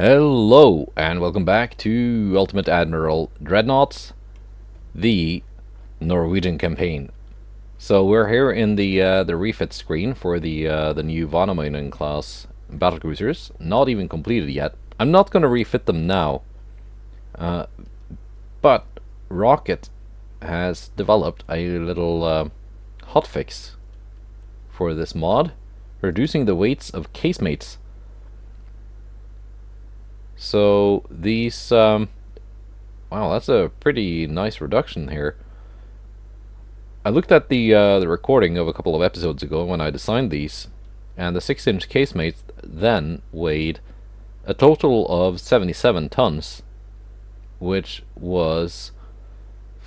Hello, and welcome back to Ultimate Admiral Dreadnoughts, the Norwegian campaign. So we're here in the refit screen for the new Vanamainen class battlecruisers. Not even completed yet. I'm not going to refit them now, but Rocket has developed a little hotfix for this mod, reducing the weights of casemates. So these, wow, that's a pretty nice reduction here. I looked at the recording of a couple of episodes ago when I designed these, and the 6-inch casemates then weighed a total of 77 tons, which was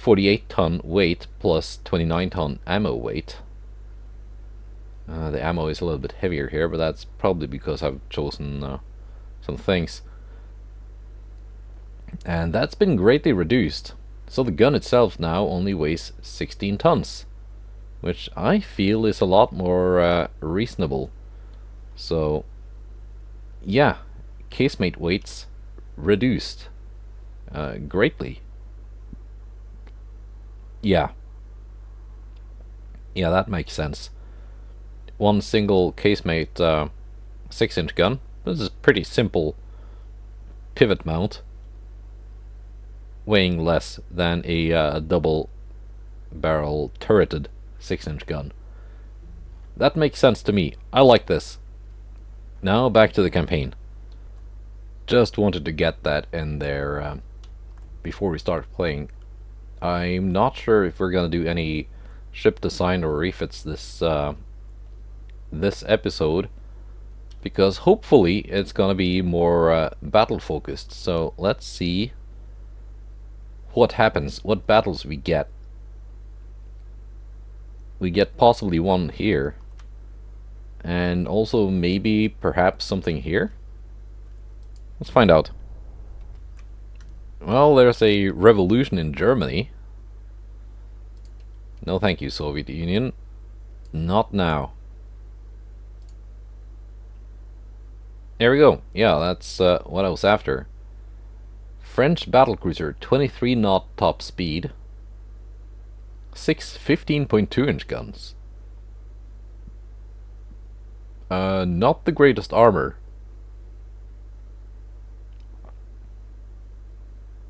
48-ton weight plus 29-ton ammo weight. The ammo is a little bit heavier here, but that's probably because I've chosen some things. And that's been greatly reduced. So the gun itself now only weighs 16 tons, which I feel is a lot more reasonable. So yeah, casemate weights reduced greatly. Yeah, that makes sense. One single casemate 6-inch gun. This is pretty simple pivot mount, weighing less than a double barrel turreted 6-inch gun. That makes sense to me. I like this. Now back to the campaign. Just wanted to get that in there before we start playing. I'm not sure if we're gonna do any ship design or refits this episode, because hopefully it's gonna be more battle focused. So let's see what happens, what battles we get. We get possibly one here, and also maybe perhaps something here. Let's find out. Well, there's a revolution in Germany. No thank you, Soviet Union. Not now. There we go. Yeah, that's what I was after. French battlecruiser, 23 knot top speed, 6 15.2-inch guns. Not the greatest armor.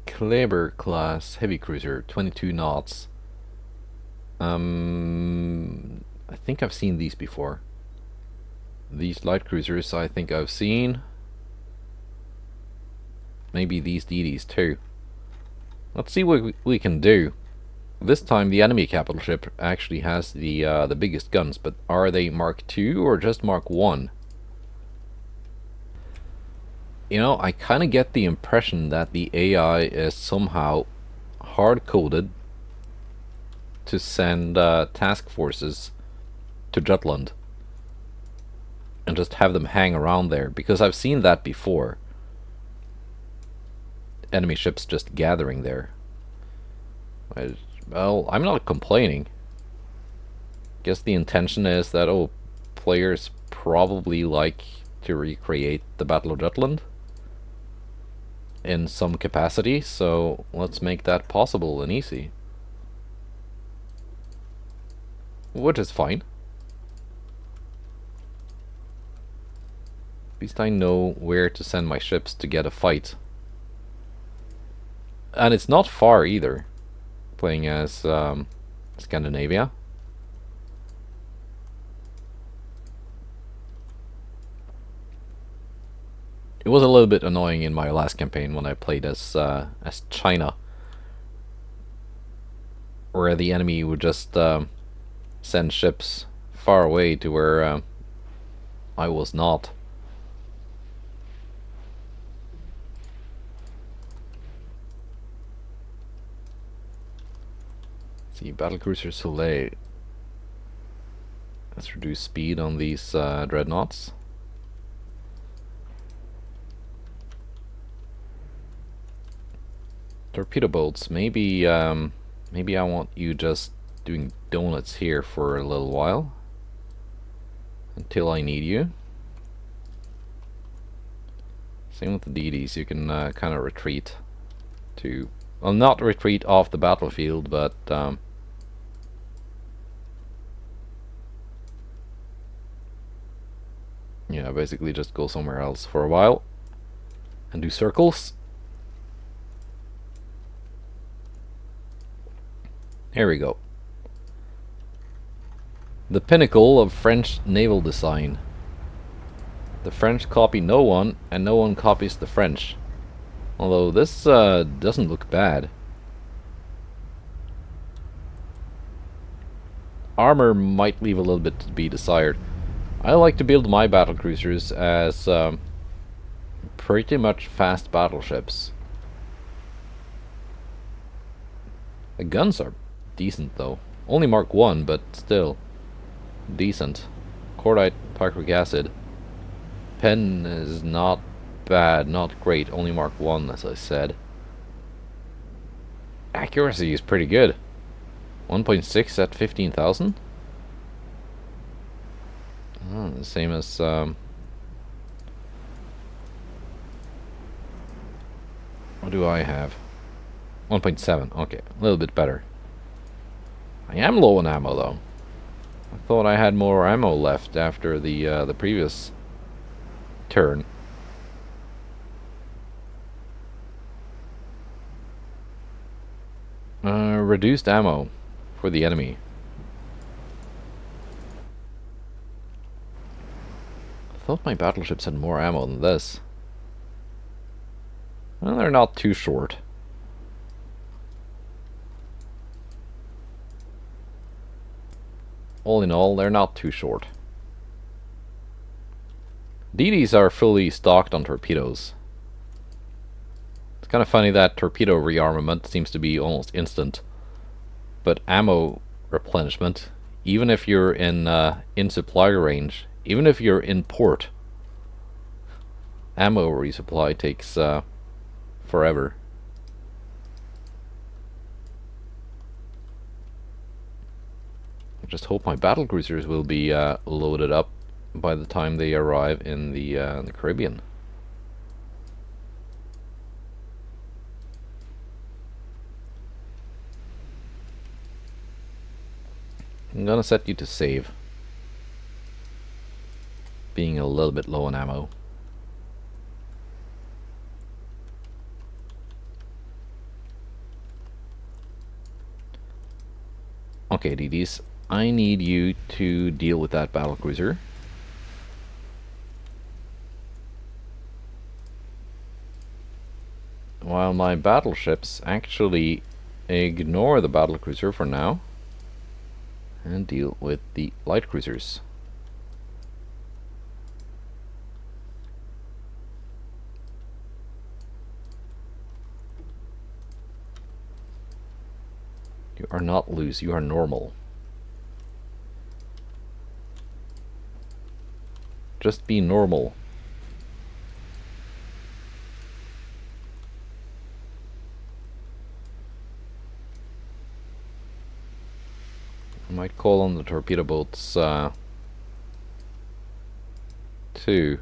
Kleber class heavy cruiser, 22 knots. I think I've seen these before. These light cruisers I think I've seen. Maybe these DDs too. Let's see what we can do. This time the enemy capital ship actually has the biggest guns, but are they Mark II or just Mark I? You know, I kind of get the impression that the AI is somehow hard-coded to send task forces to Jutland and just have them hang around there, because I've seen that before. Enemy ships just gathering there. Well, I'm not complaining. Guess the intention is that, oh, players probably like to recreate the Battle of Jutland in some capacity, so let's make that possible and easy. Which is fine. At least I know where to send my ships to get a fight. And it's not far either, playing as Scandinavia. It was a little bit annoying in my last campaign when I played as China, where the enemy would just send ships far away to where I was not. See, battlecruiser Soleil. Let's reduce speed on these dreadnoughts. Torpedo boats. Maybe maybe I want you just doing donuts here for a little while until I need you. Same with the DDs. You can kind of retreat to, well, not retreat off the battlefield, but yeah, basically just go somewhere else for a while and do circles. Here we go. The pinnacle of French naval design. The French copy no one, and no one copies the French. Although this doesn't look bad. Armor might leave a little bit to be desired. I like to build my battlecruisers as pretty much fast battleships. The guns are decent though. Only Mark 1, but still decent. Cordite, picric acid. Pen is not bad, not great. Only Mark 1, as I said. Accuracy is pretty good. 1.6 at 15,000? Oh, the same as what do I have? 1.7. Okay, a little bit better. I am low on ammo though. I thought I had more ammo left after the previous turn. Reduced ammo for the enemy. I thought my battleships had more ammo than this. Well, they're not too short. All in all, they're not too short. DDs are fully stocked on torpedoes. It's kind of funny that torpedo rearmament seems to be almost instant. But ammo replenishment, even if you're in supply range, even if you're in port, ammo resupply takes forever. I just hope my battlecruisers will be loaded up by the time they arrive in the Caribbean. I'm gonna set you to save. Being a little bit low on ammo. Okay, DDs, I need you to deal with that battlecruiser. While my battleships actually ignore the battlecruiser for now and deal with the light cruisers. You are not loose, you are normal. Just be normal. I might call on the torpedo boats too.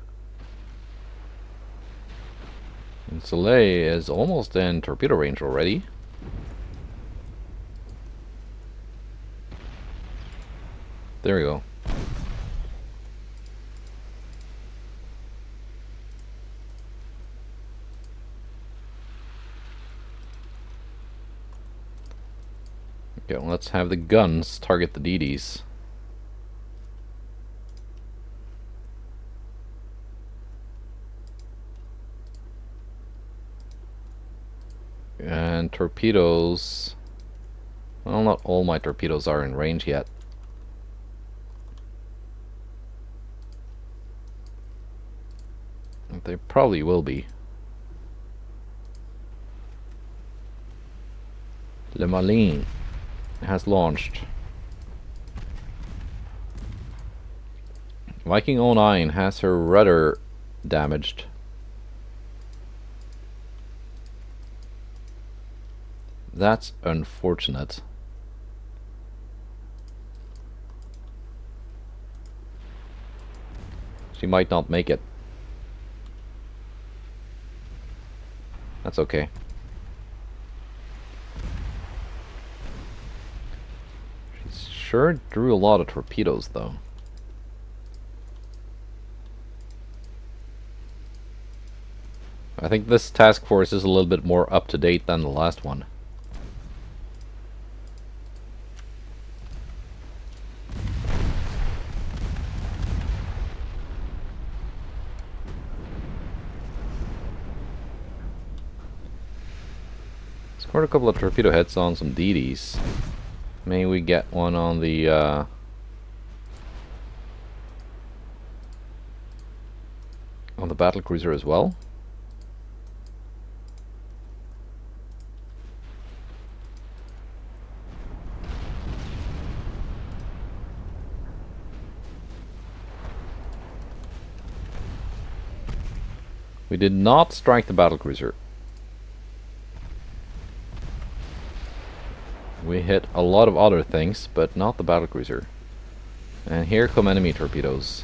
And Soleil is almost in torpedo range already. There we go. Okay, well, let's have the guns target the DDs. And torpedoes... Well, not all my torpedoes are in range yet. They probably will be. Le Malin has launched. Viking 09 has her rudder damaged. That's unfortunate. She might not make it. That's okay. She sure drew a lot of torpedoes, though. I think this task force is a little bit more up to date than the last one. Scored a couple of torpedo heads on some DDs. May we get one on the on the battlecruiser as well? We did not strike the battlecruiser. We hit a lot of other things, but not the battlecruiser. And here come enemy torpedoes.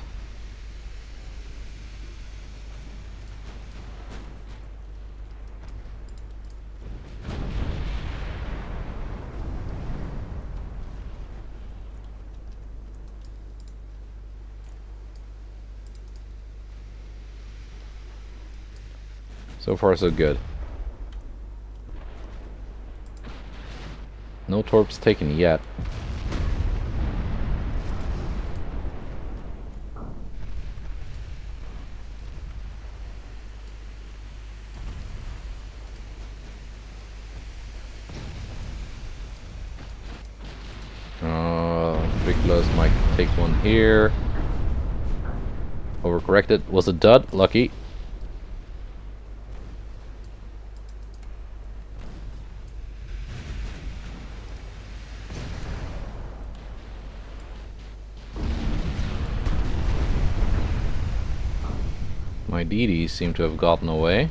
So far, so good. No torps taken yet. Frickless might take one here. Overcorrected. Was a dud. Lucky. My DDs seem to have gotten away.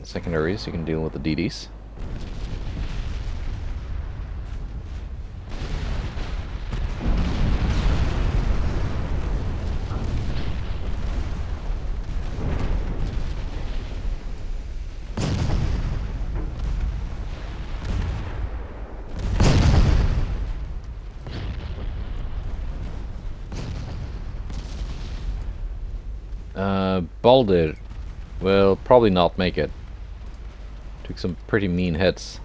Secondaries, you can deal with the DDs. Balder will probably not make it. Took some pretty mean hits.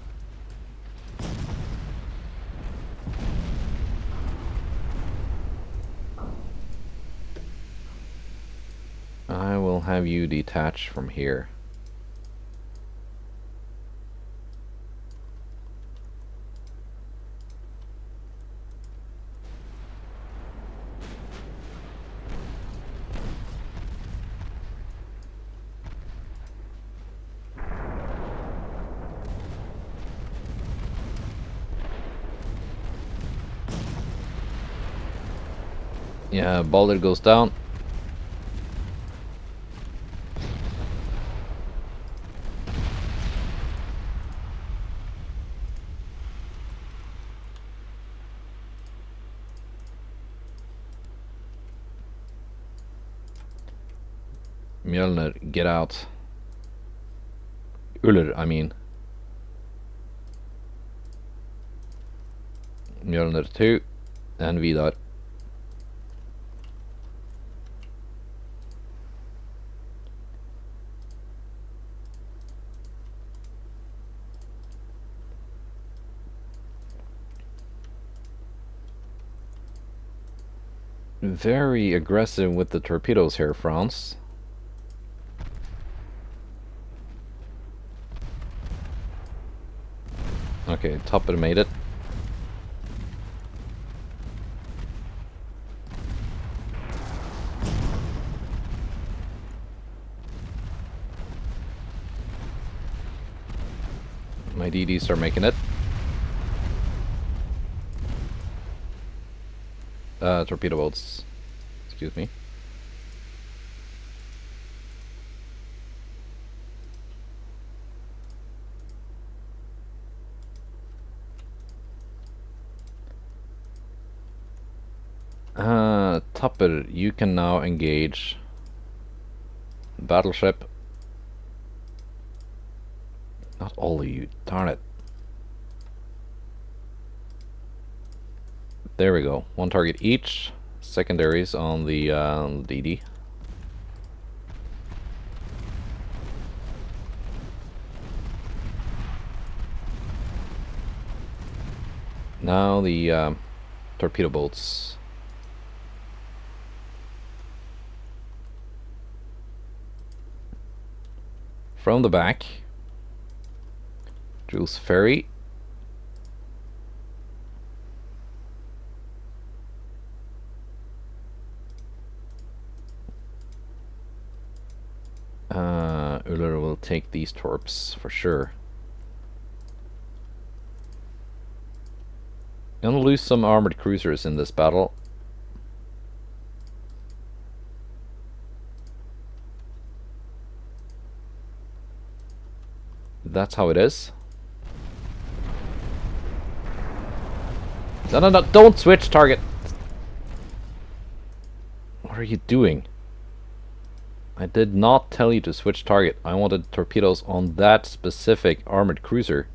I will have you detach from here. Yeah, Balder goes down. Mjölnir, get out. Uller, I mean. Mjölnir 2 and Vidar. Very aggressive with the torpedoes here, France. Okay, Topper made it. My DDs are making it. Torpedo boats. Excuse me. Topper, you can now engage battleship. Not all of you, darn it. There we go. One target each. Secondaries on the DD. Now the torpedo boats. From the back, Jules Ferry. Uller will take these torps for sure. Gonna lose some armored cruisers in this battle. That's how it is. No, no, no, don't switch target! What are you doing? I did not tell you to switch target. I wanted torpedoes on that specific armored cruiser.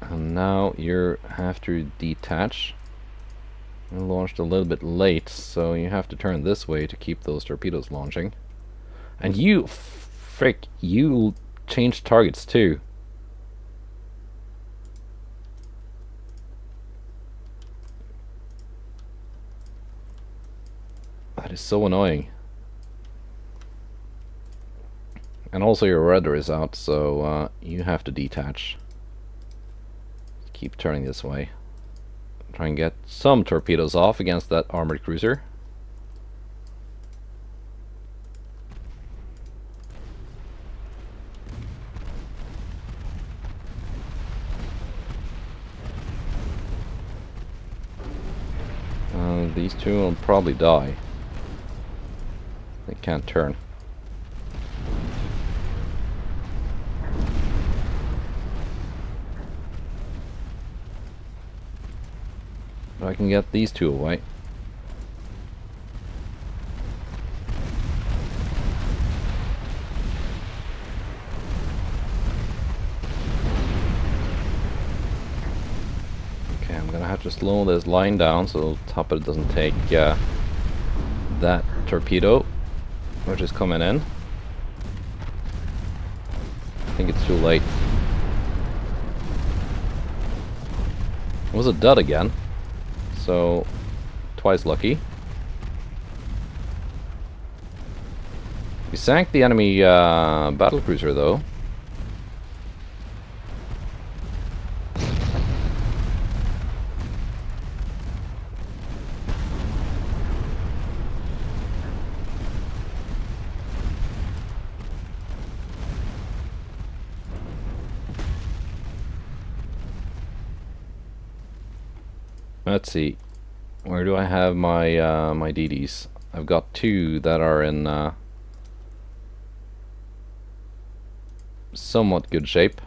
And now you have to detach. I launched a little bit late, so you have to turn this way to keep those torpedoes launching. And you, frick, you changed targets too. That is so annoying. And also your rudder is out, so you have to detach. Keep turning this way. Try and get some torpedoes off against that armored cruiser. These two will probably die. They can't turn. But I can get these two away. Okay, I'm gonna have to slow this line down so Topper doesn't take that torpedo, which is coming in. I think it's too late. It was a dud again. So, twice lucky. We sank the enemy battlecruiser though. Let's see. Where do I have my my DDs? I've got two that are in somewhat good shape.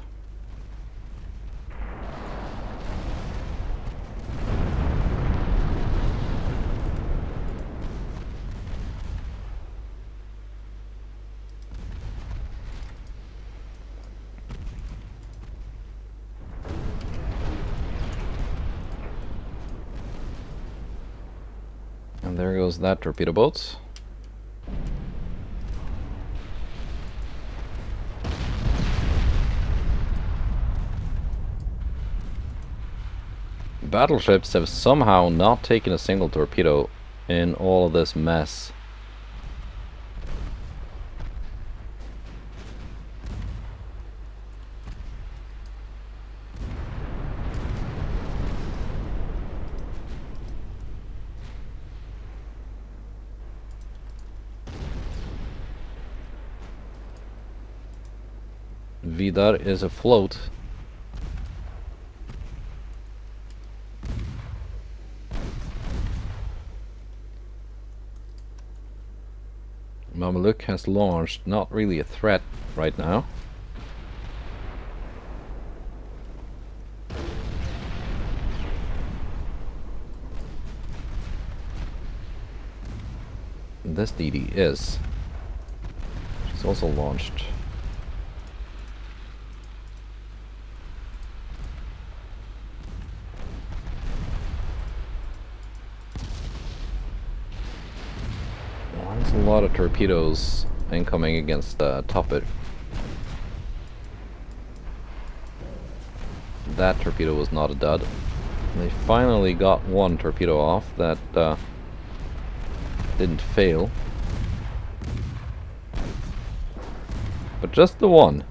And there goes that torpedo boat. Battleships have somehow not taken a single torpedo in all of this mess. Vidar is afloat. Mameluke has launched. Not really a threat right now. This DD is. She's also launched. Well, there's a lot of torpedoes incoming against Toppet. That torpedo was not a dud. They finally got one torpedo off that didn't fail. But just the one.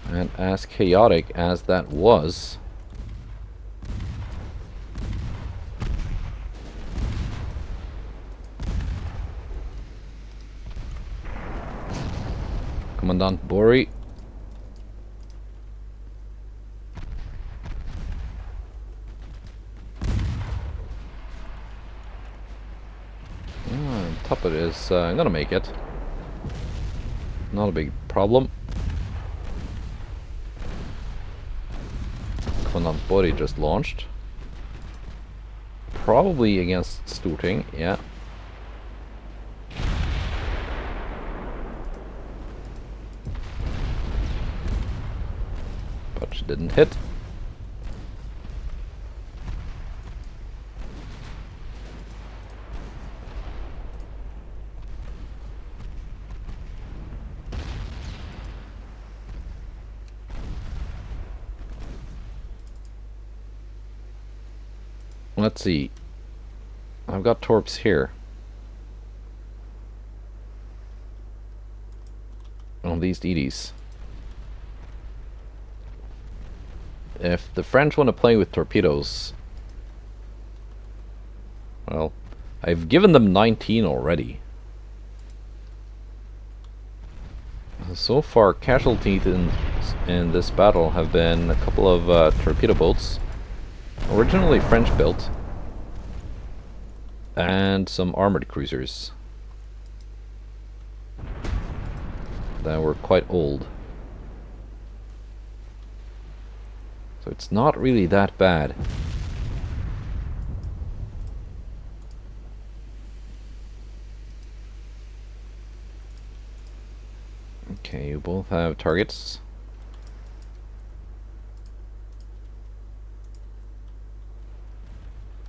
And as chaotic as that was, Commandant Bori. Tuppet is gonna make it. Not a big problem. Commandant Bori just launched. Probably against Storting, yeah. But she didn't hit. Let's see. I've got torps here. On these DDs. If the French want to play with torpedoes, well, I've given them 19 already. So far, casualties in this battle have been a couple of torpedo boats. Originally French built, and some armored cruisers that were quite old. So it's not really that bad. Okay, you both have targets.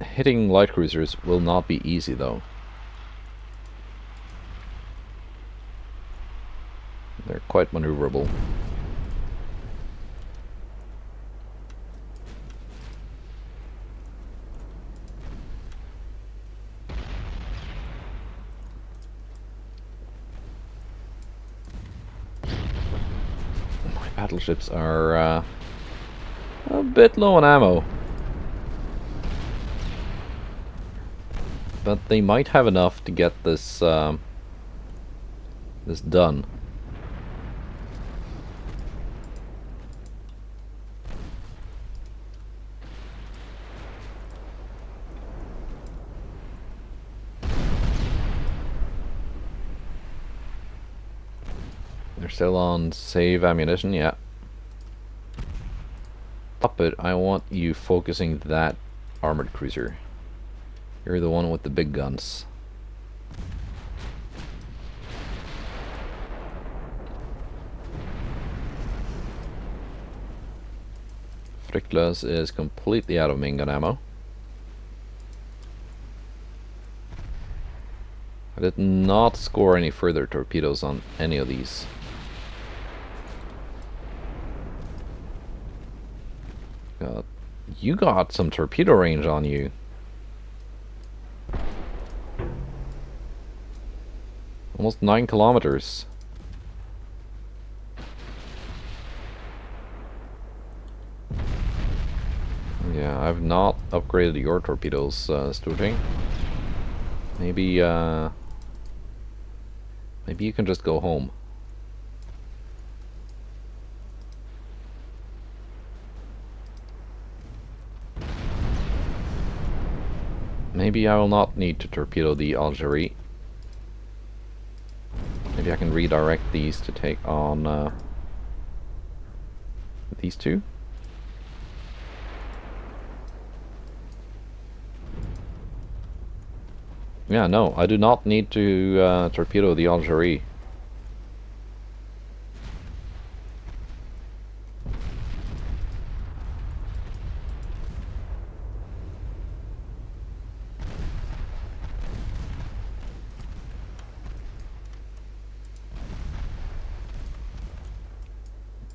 Hitting light cruisers will not be easy though. They're quite maneuverable. My battleships are a bit low on ammo. But they might have enough to get this this done. They're still on save ammunition, yeah. Puppet, I want you focusing that armored cruiser. You're the one with the big guns. Frickless is completely out of main gun ammo. I did not score any further torpedoes on any of these. You got some torpedo range on you. Almost 9 kilometers. Yeah, I've not upgraded your torpedoes, Storting. Maybe you can just go home. Maybe I will not need to torpedo the Algerie. Maybe I can redirect these to take on these two. Yeah, no, I do not need to torpedo the Algerie.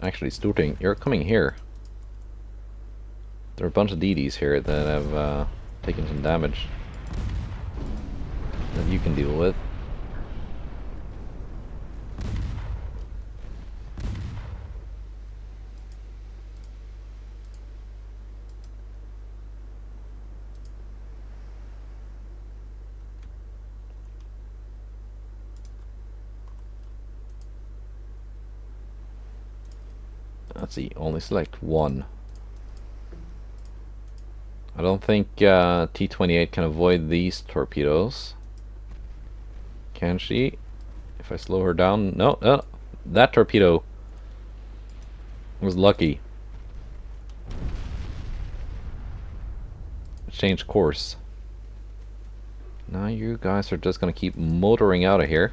Actually, Storting, you're coming here. There are a bunch of DDs here that have taken some damage that you can deal with. Let's see, only select one. I don't think T-28 can avoid these torpedoes. Can she? If I slow her down... No, no. That torpedo was lucky. Change course. Now you guys are just gonna keep motoring out of here.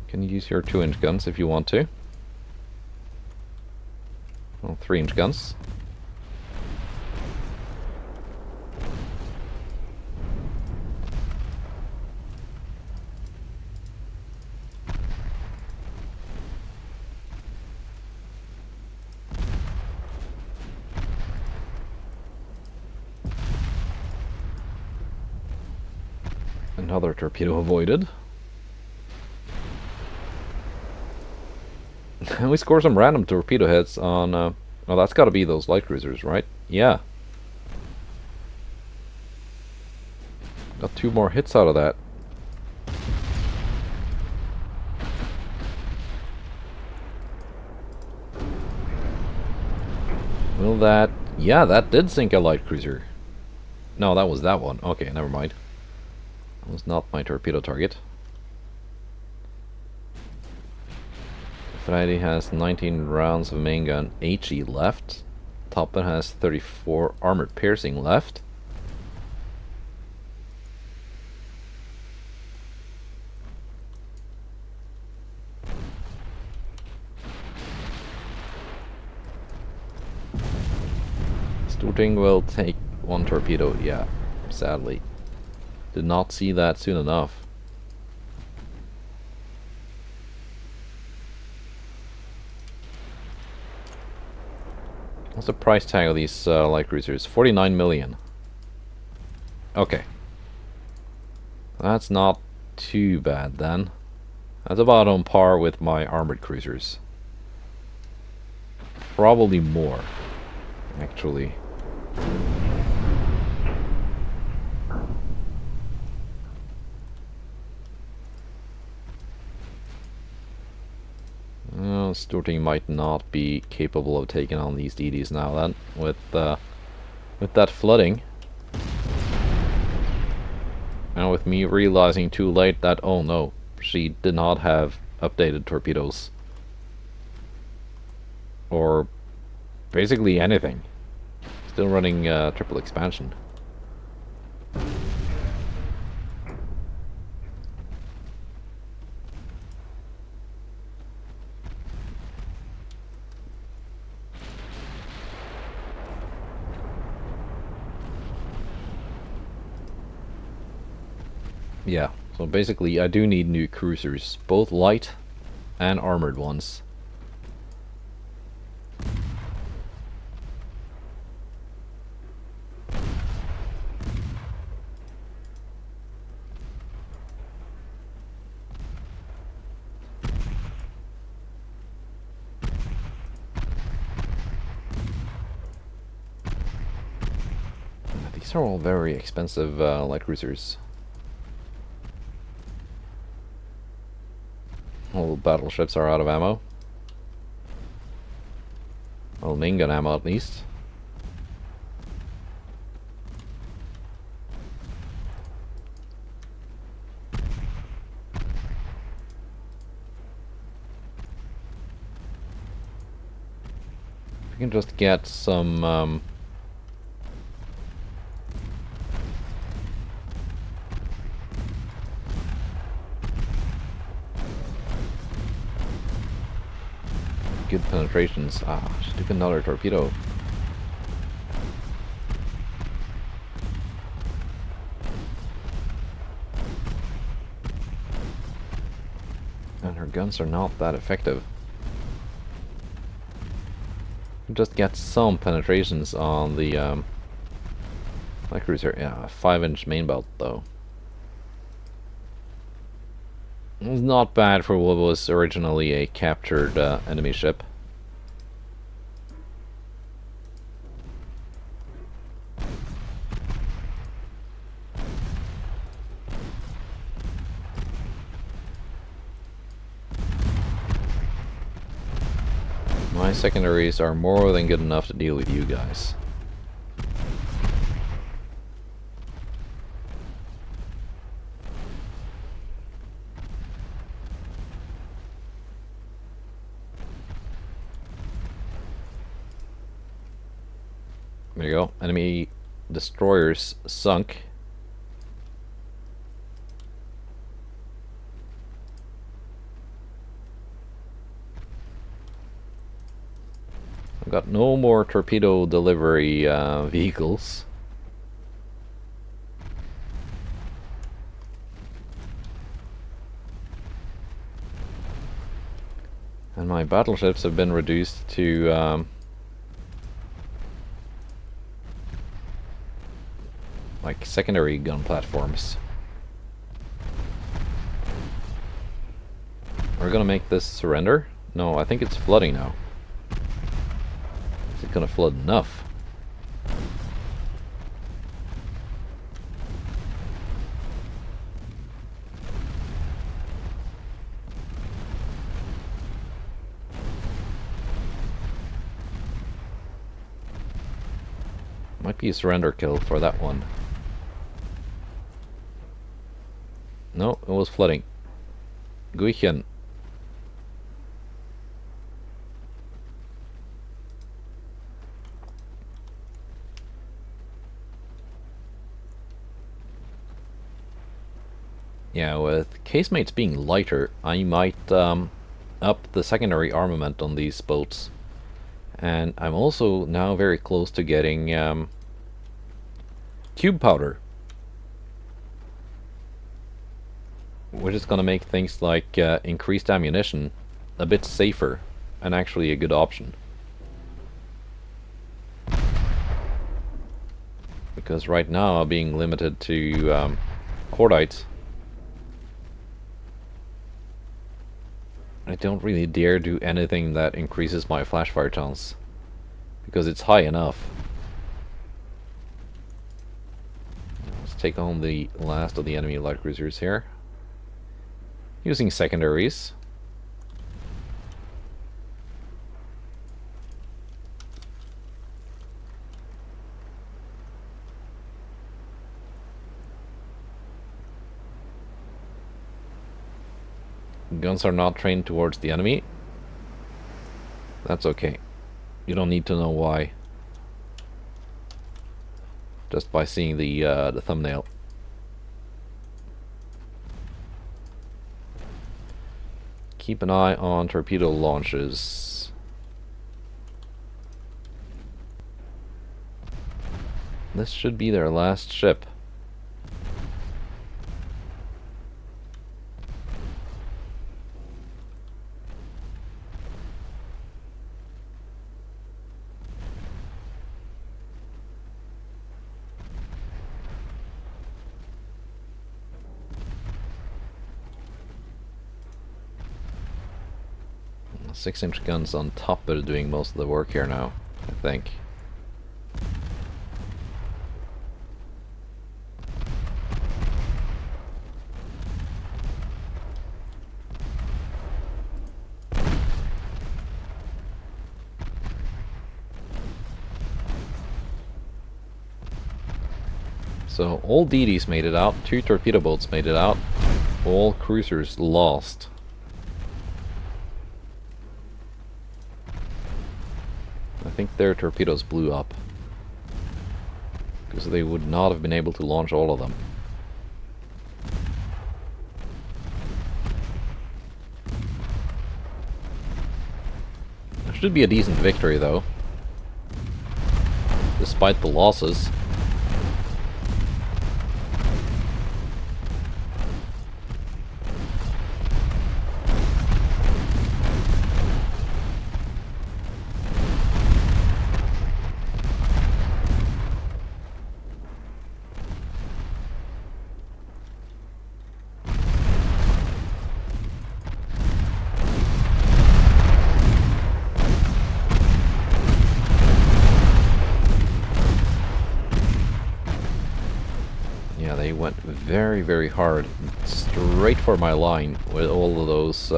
Can use your 2-inch guns if you want to. Well, 3-inch guns. Another torpedo avoided. And we score some random torpedo hits on... oh, that's got to be those light cruisers, right? Yeah. Got 2 more hits out of that. Will that... Yeah, that did sink a light cruiser. No, that was that one. Okay, never mind. That was not my torpedo target. Friday has 19 rounds of main gun HE left. Toppen has 34 armored piercing left. Storting will take 1 torpedo, yeah, sadly. Did not see that soon enough. What's the price tag of these light cruisers? 49 million. Okay. That's not too bad then. That's about on par with my armored cruisers. Probably more, actually. Storting might not be capable of taking on these DDs now then, with that flooding. And with me realizing too late that, oh no, she did not have updated torpedoes. Or basically anything. Still running triple expansion. Yeah, so basically I do need new cruisers, both light and armored ones. These are all very expensive light cruisers. All battleships are out of ammo. Well, main gun ammo at least. We can just get some good penetrations. Ah, should do another torpedo. And her guns are not that effective. Just get some penetrations on the battlecruiser. Yeah, a 5-inch main belt though. It's not bad for what was originally a captured enemy ship. My secondaries are more than good enough to deal with you guys. There you go. Enemy destroyers sunk. I've got no more torpedo delivery vehicles. And my battleships have been reduced to like secondary gun platforms. We're gonna make this surrender? No, I think it's flooding now. Is it gonna flood enough? Might be a surrender kill for that one. No, it was flooding. Guichen. Yeah, with casemates being lighter, I might up the secondary armament on these boats. And I'm also now very close to getting cube powder, which is going to make things like increased ammunition a bit safer and actually a good option. Because right now I'm being limited to cordites. I don't really dare do anything that increases my flash fire chance, because it's high enough. Let's take on the last of the enemy light cruisers here, using secondaries. Guns are not trained towards the enemy. That's okay. You don't need to know why. Just by seeing the thumbnail. Keep an eye on torpedo launches. This should be their last ship. The 6-inch guns on top are doing most of the work here now, I think. So all DDs made it out, 2 torpedo boats made it out, all cruisers lost. I think their torpedoes blew up, because they would not have been able to launch all of them. It should be a decent victory though, despite the losses. Yeah, they went very, very hard, straight for my line with all of those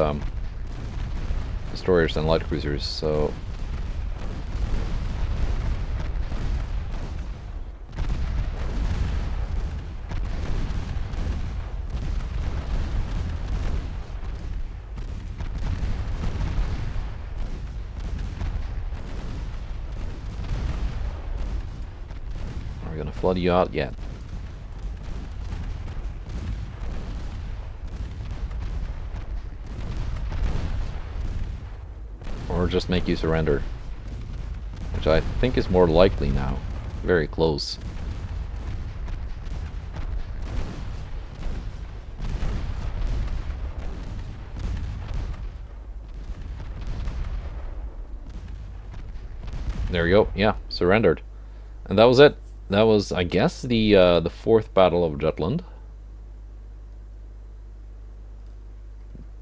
destroyers and light cruisers, so... Are we gonna flood you out yet? Or just make you surrender, which I think is more likely now. Very close. There we go. Yeah, surrendered, and that was it. That was, I guess, the 4th Battle of Jutland.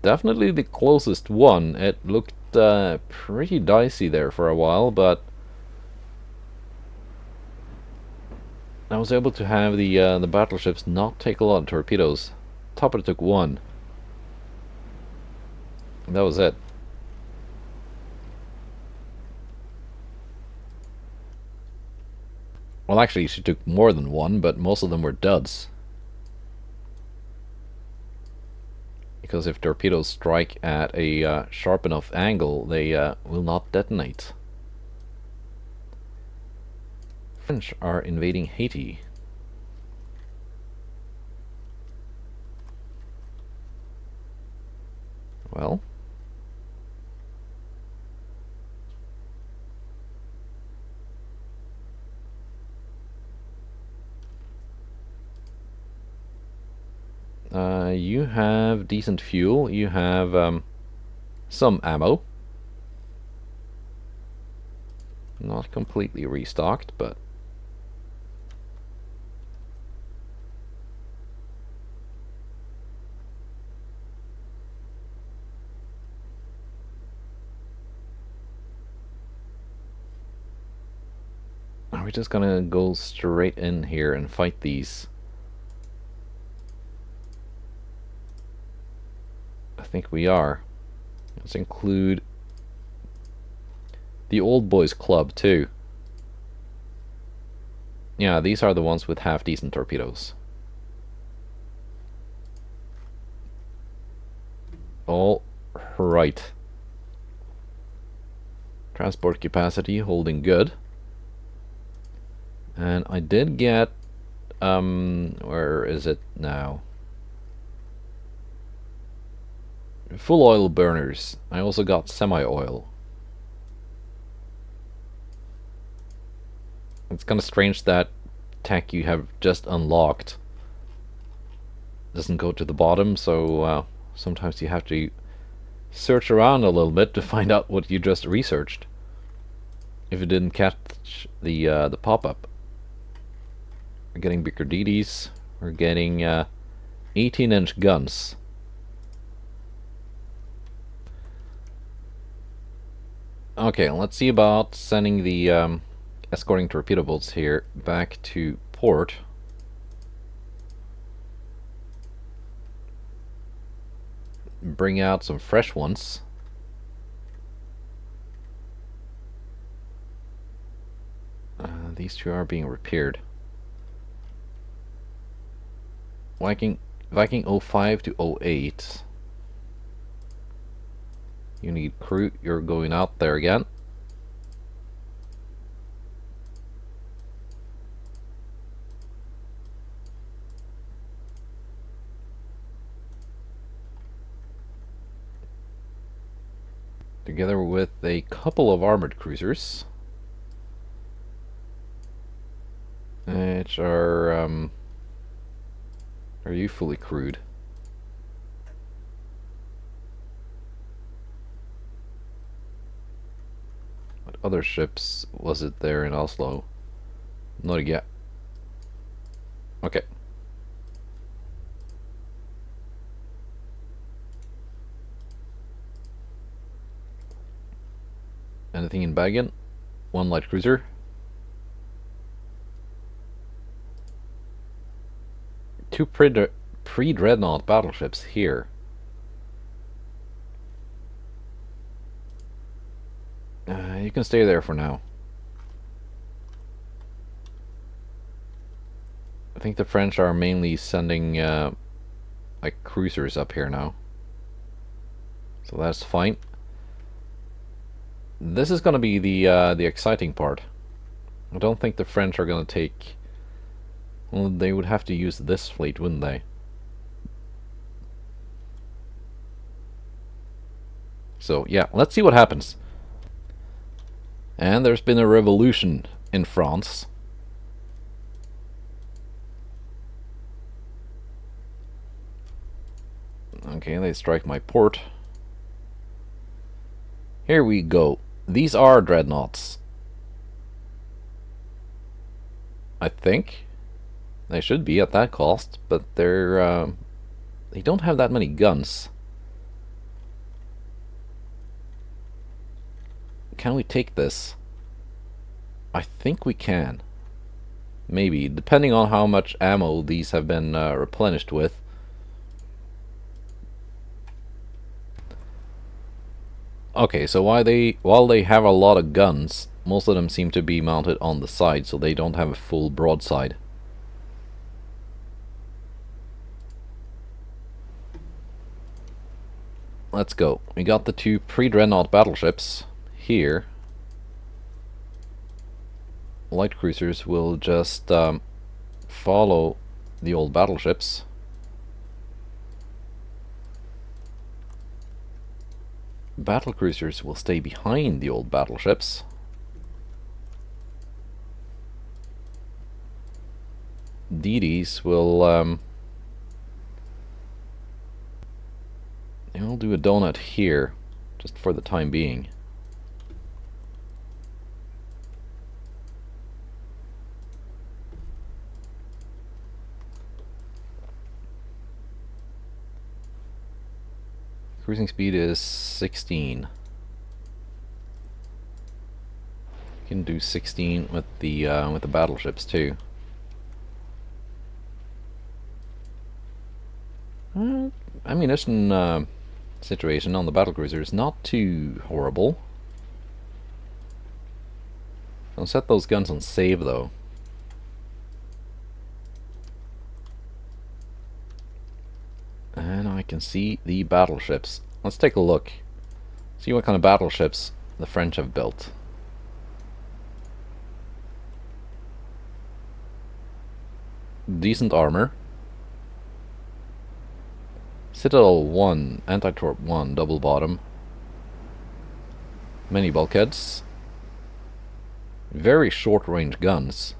Definitely the closest one. It looked pretty dicey there for a while, but I was able to have the battleships not take a lot of torpedoes. Topper took 1. And that was it. Well, actually, she took more than 1, but most of them were duds. Because if torpedoes strike at a sharp enough angle, they will not detonate. French are invading Haiti. Well, you have decent fuel, you have some ammo. Not completely restocked, but are we just gonna go straight in here and fight these? I think we are. Let's include the old boys club too. Yeah, these are the ones with half decent torpedoes. All right. Transport capacity holding good. And I did get where is it now? Full oil burners. I also got semi-oil. It's kind of strange that tech you have just unlocked doesn't go to the bottom, so sometimes you have to search around a little bit to find out what you just researched, if you didn't catch the pop-up. We're getting bigger DDs. We're getting 18-inch guns. Okay, let's see about sending the escorting torpedo boats here back to port. Bring out some fresh ones. These two are being repaired. Viking 05 to 08. You need crew. You're going out there again. Together with a couple of armored cruisers. Which are you fully crewed? What other ships was it there in Oslo? Norge. Okay. Anything in Bergen? One light cruiser. Two pre-dreadnought battleships here. You can stay there for now. I think the French are mainly sending like cruisers up here now, so that's fine. This is going to be the exciting part. I don't think the French are going to take. Well, they would have to use this fleet, wouldn't they? So yeah, let's see what happens. And there's been a revolution in France. Okay, they strike my port. Here we go. These are dreadnoughts. I think they should be at that cost, but they don't have that many guns. Can we take this? I think we can. Maybe, depending on how much ammo these have been replenished with. Okay, so while they have a lot of guns, most of them seem to be mounted on the side, so they don't have a full broadside. Let's go. We got the two pre-dreadnought battleships here. Light cruisers will just follow the old battleships. Battlecruisers will stay behind the old battleships. DDs will I'll do a donut here, just for the time being. Cruising speed is 16. You can do 16 with the battleships too. Ammunition situation on the battlecruiser is not too horrible. Don't set those guns on save though. And I can see the battleships. Let's take a look. See what kind of battleships the French have built. Decent armor. Citadel 1, anti-torp 1, double bottom. Many bulkheads. Very short range guns.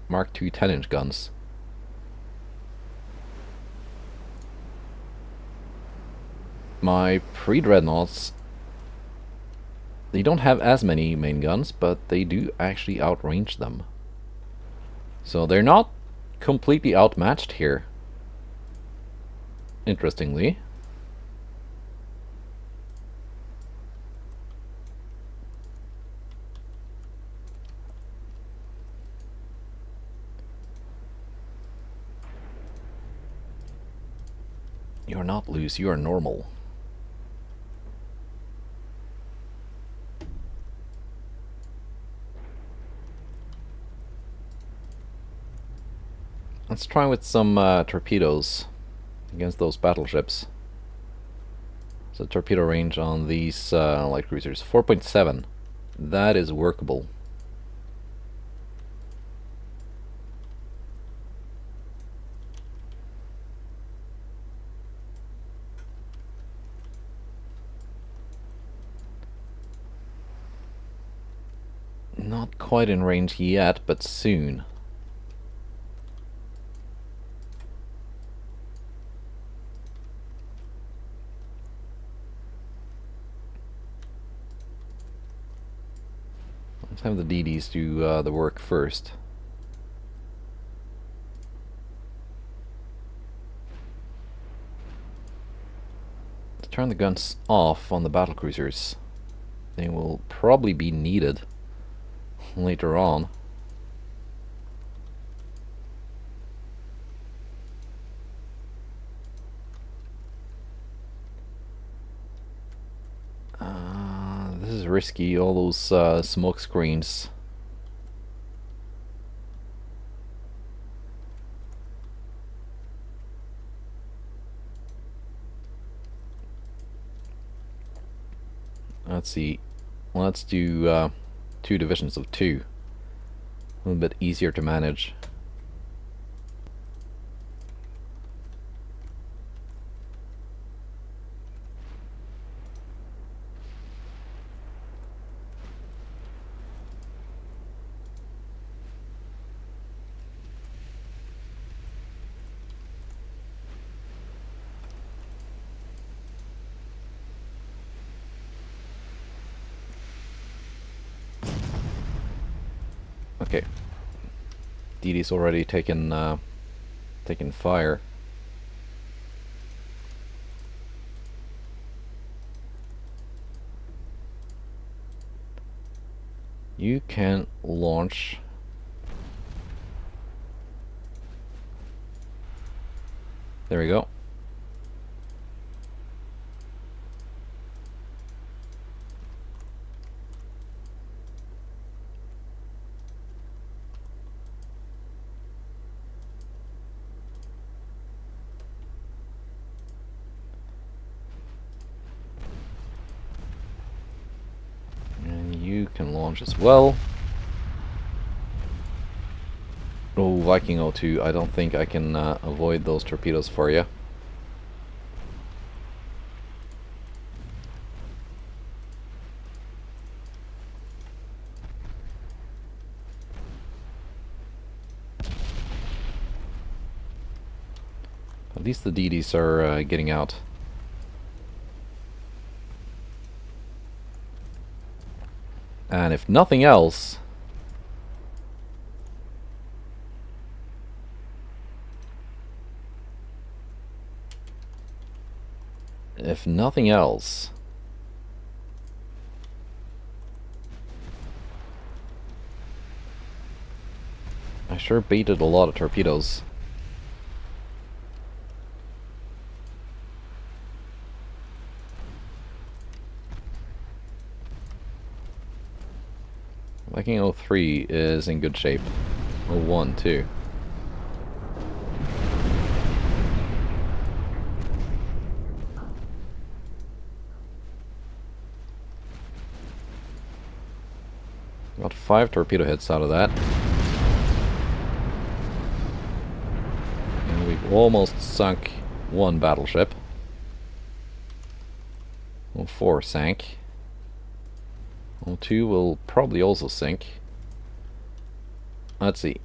Mark II 10-inch guns. My pre-dreadnoughts, they don't have as many main guns, but they do actually outrange them. So they're not completely outmatched here. Interestingly. You're not loose, you are normal. Let's try with some torpedoes against those battleships. So torpedo range on these light cruisers, 4.7. That is workable. Not quite in range yet, but soon. Let's have the DDs do the work first. Let's turn the guns off on the battlecruisers. They will probably be needed later on. This is risky, all those smoke screens. Let's see. Let's do 2 divisions of 2. A little bit easier to manage. Okay. DD's already taken fire. You can launch. There we go. You can launch as well. Oh, Viking 02, I don't think I can avoid those torpedoes for you. At least the DDs are getting out. And if nothing else, I sure baited a lot of torpedoes. Viking 03 is in good shape. 01 too. Got 5 torpedo hits out of that. And we've almost sunk 1 battleship. Well, 4 sank. 2 will probably also sink. Let's see.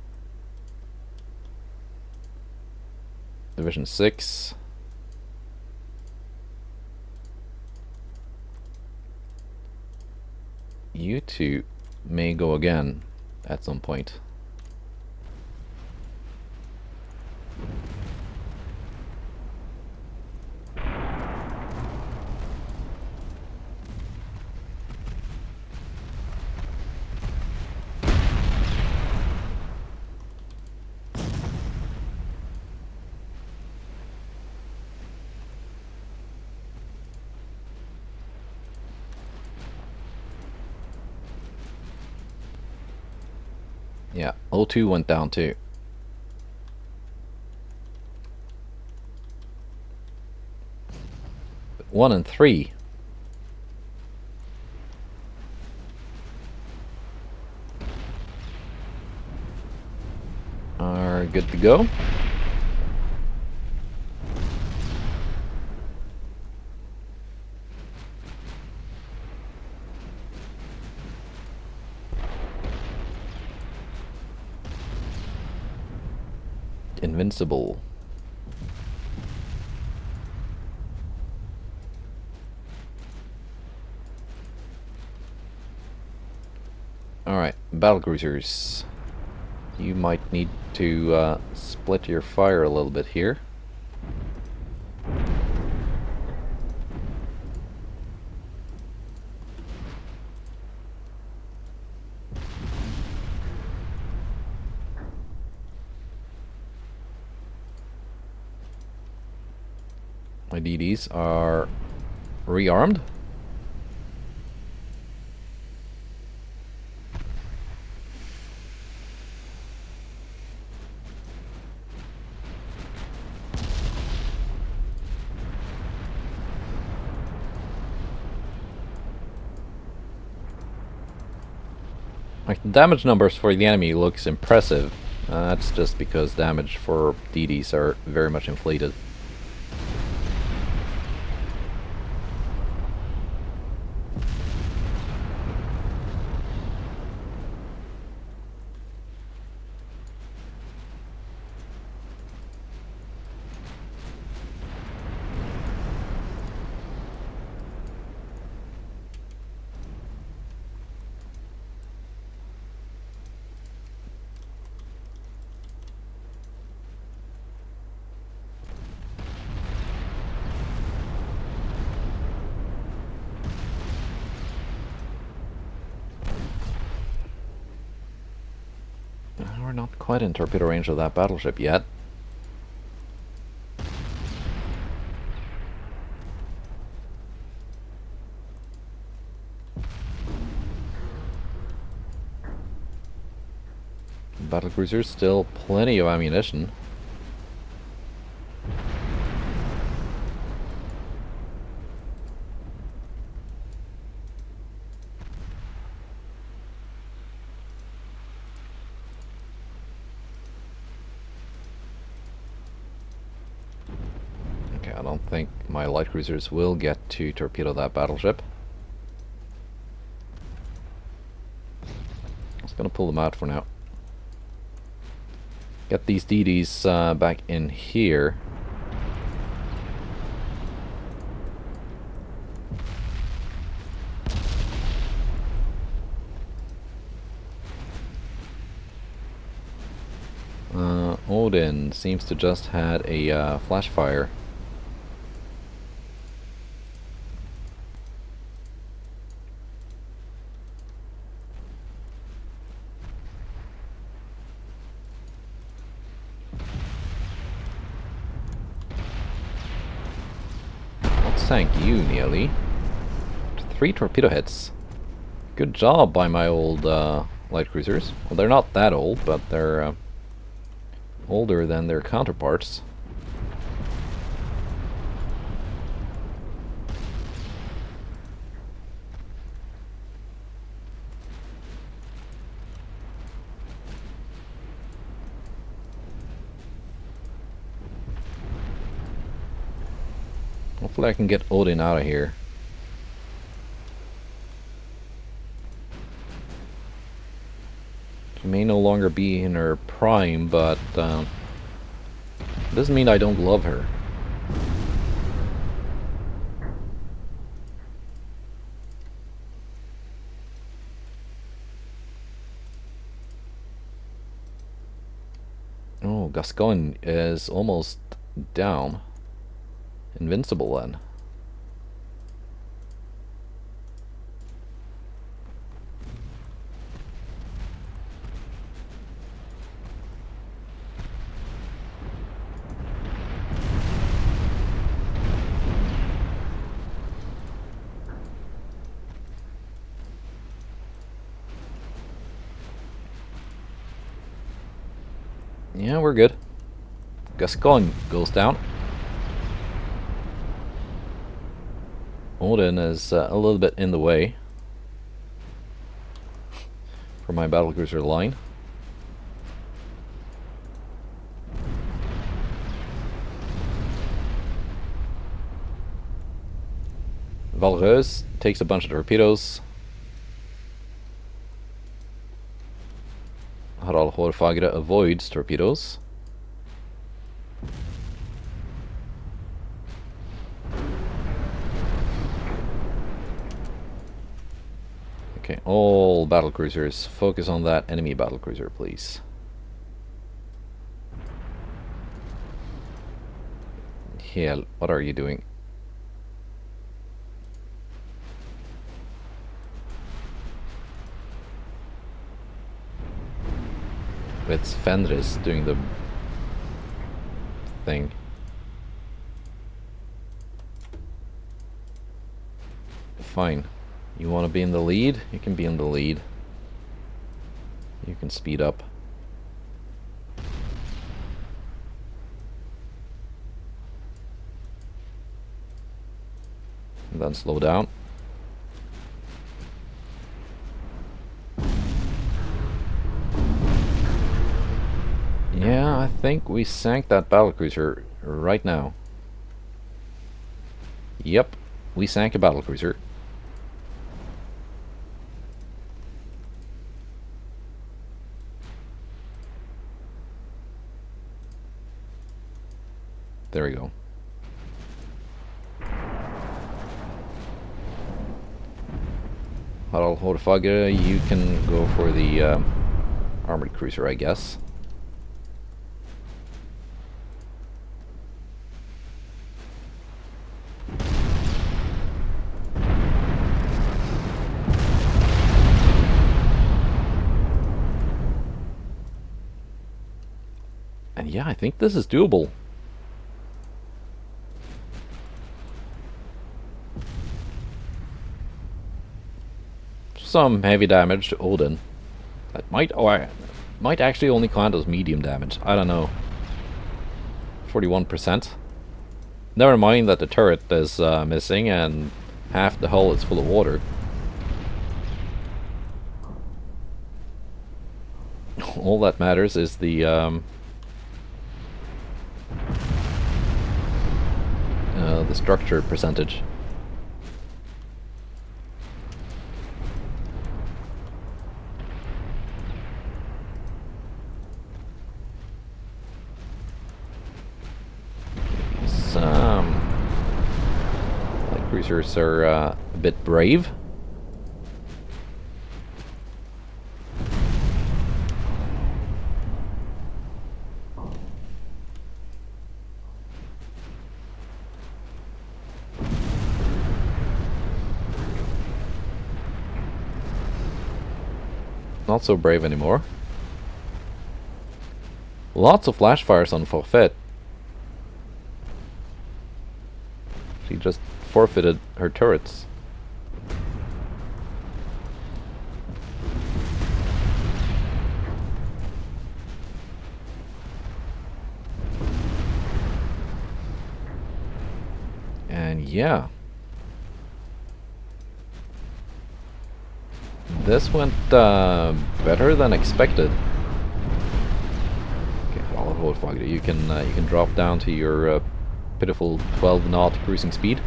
Division 6. You 2 may go again at some point. Yeah, O2 went down too. 1 and 3 are good to go. Invincible. Alright, battlecruisers. You might need to split your fire a little bit here. My DDs are rearmed. Like, the damage numbers for the enemy looks impressive. That's just because damage for DDs are very much inflated. We're not quite in torpedo range of that battleship yet. Battlecruisers, still plenty of ammunition. Okay, I don't think my light cruisers will get to torpedo that battleship. I'm just gonna pull them out for now. Get these DDs back in here. Odin seems to just had a flash fire. Sank you, nearly. 3 torpedo hits. Good job by my old light cruisers. Well, they're not that old, but they're older than their counterparts. Hopefully I can get Odin out of here. She may no longer be in her prime, but doesn't mean I don't love her. Oh, Gascoigne is almost down. Invincible then. Yeah, we're good. Gascoigne goes down. Odin is a little bit in the way for my battlecruiser line. Valreuse takes a bunch of torpedoes. Harald Hårfagre avoids torpedoes. Okay, all battlecruisers, focus on that enemy battlecruiser, please. Hell, what are you doing? It's Fenris doing the thing. Fine. You want to be in the lead? You can be in the lead. You can speed up. And then slow down. Yeah, I think we sank that battlecruiser right now. Yep, we sank a battlecruiser. There we go. Harald Hårfagre, you can go for the armored cruiser, I guess. And yeah, I think this is doable. Some heavy damage to Odin. That might, or might actually only count as medium damage. I don't know. 41%. Never mind that the turret is missing and half the hull is full of water. All that matters is the structure percentage. Light cruisers are a bit brave. Not so brave anymore. Lots of flash fires on forfeit. She just forfeited her turrets. And yeah. This went better than expected. Okay, Hårfagre, you can drop down to your pitiful 12 knot cruising speed.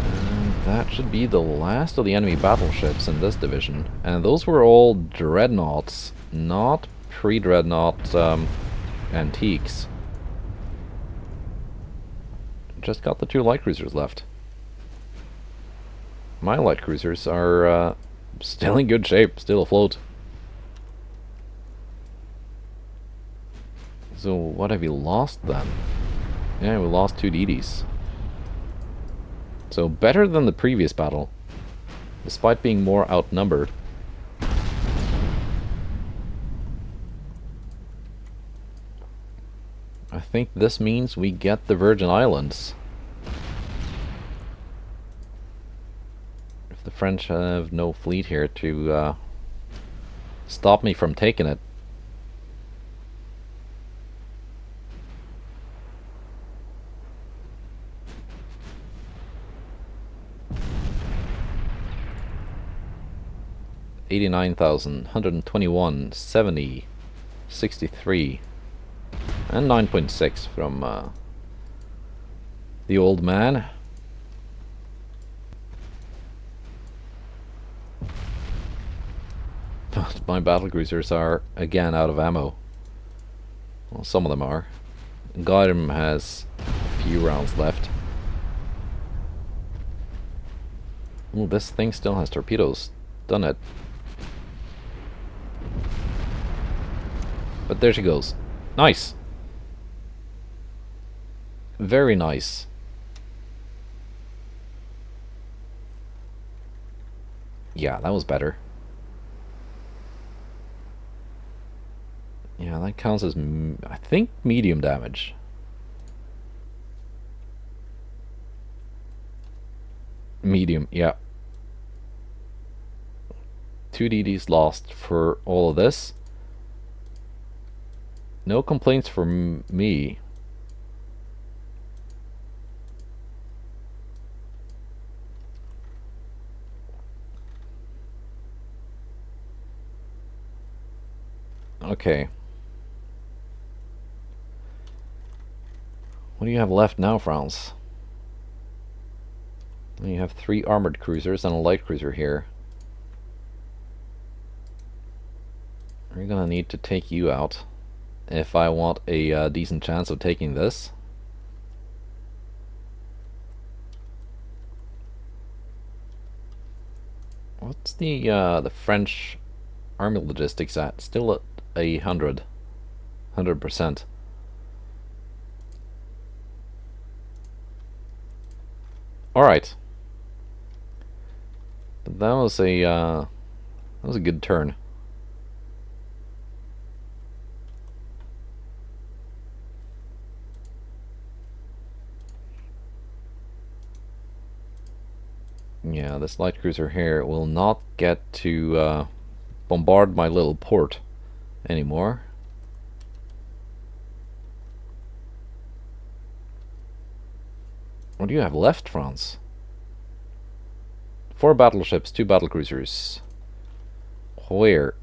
And that should be the last of the enemy battleships in this division. And those were all dreadnoughts, not pre-dreadnought antiques. Just got the 2 light cruisers left. My light cruisers are still in good shape, still afloat. So what have we lost then? Yeah, we lost 2 DDs. So better than the previous battle, despite being more outnumbered. I think this means we get the Virgin Islands. If the French have no fleet here to stop me from taking it. 89,000, 121, 70, 63, and 9.6 from the old man. But my battlecruisers are again out of ammo. Well, some of them are. Gotham has a few rounds left. Ooh, this thing still has torpedoes. Done it. But there she goes. Nice! Very nice. Yeah, that was better. Yeah, that counts as, I think, medium damage. Medium, yeah. 2 DDs lost for all of this. No complaints from me. Okay. What do you have left now, France? You have 3 armored cruisers and a light cruiser here. We're gonna need to take you out if I want a decent chance of taking this. What's the French army logistics at? Still at 100%. All right. But that was a good turn. Yeah, this light cruiser here will not get to bombard my little port anymore. What do you have left, France? 4 battleships, 2 battlecruisers. Where?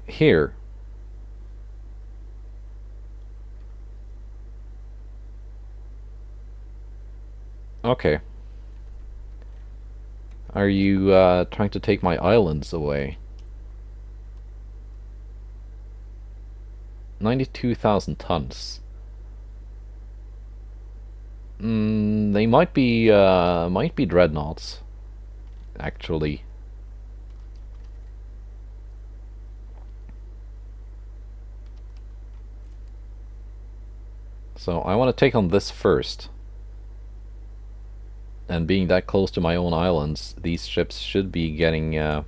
Here. Okay. Are you trying to take my islands away? 92,000 tons. They might be dreadnoughts, actually. So I want to take on this first. And being that close to my own islands, these ships should be getting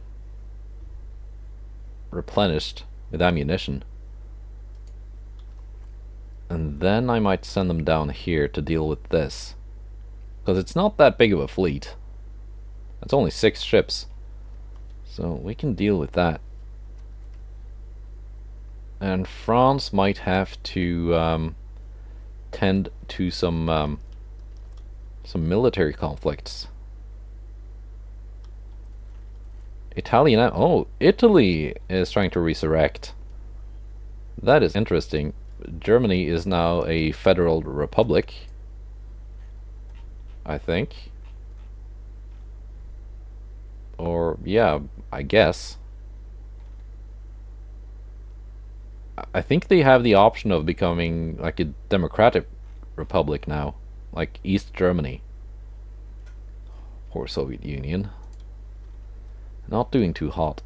replenished with ammunition. And then I might send them down here to deal with this. Because it's not that big of a fleet. It's only 6 ships. So we can deal with that. And France might have to tend to some military conflicts. Oh, Italy is trying to resurrect. That is interesting. Germany is now a federal republic, I think. Or, yeah, I guess. I think they have the option of becoming like a democratic republic now, like East Germany. Or Soviet Union. Not doing too hot.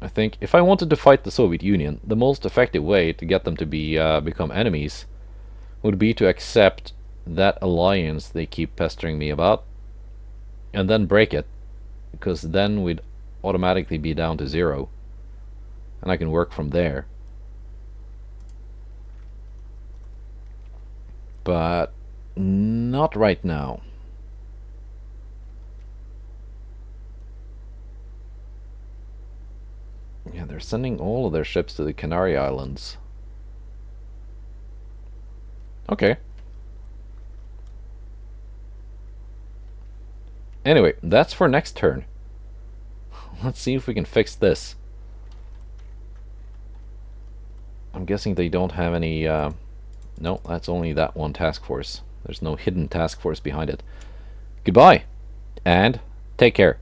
I think if I wanted to fight the Soviet Union, the most effective way to get them to become enemies would be to accept that alliance they keep pestering me about, and then break it, because then we'd automatically be down to 0, and I can work from there. But not right now. Yeah, they're sending all of their ships to the Canary Islands. Okay. Anyway, that's for next turn. Let's see if we can fix this. I'm guessing they don't have any... no, that's only that one task force. There's no hidden task force behind it. Goodbye, and take care.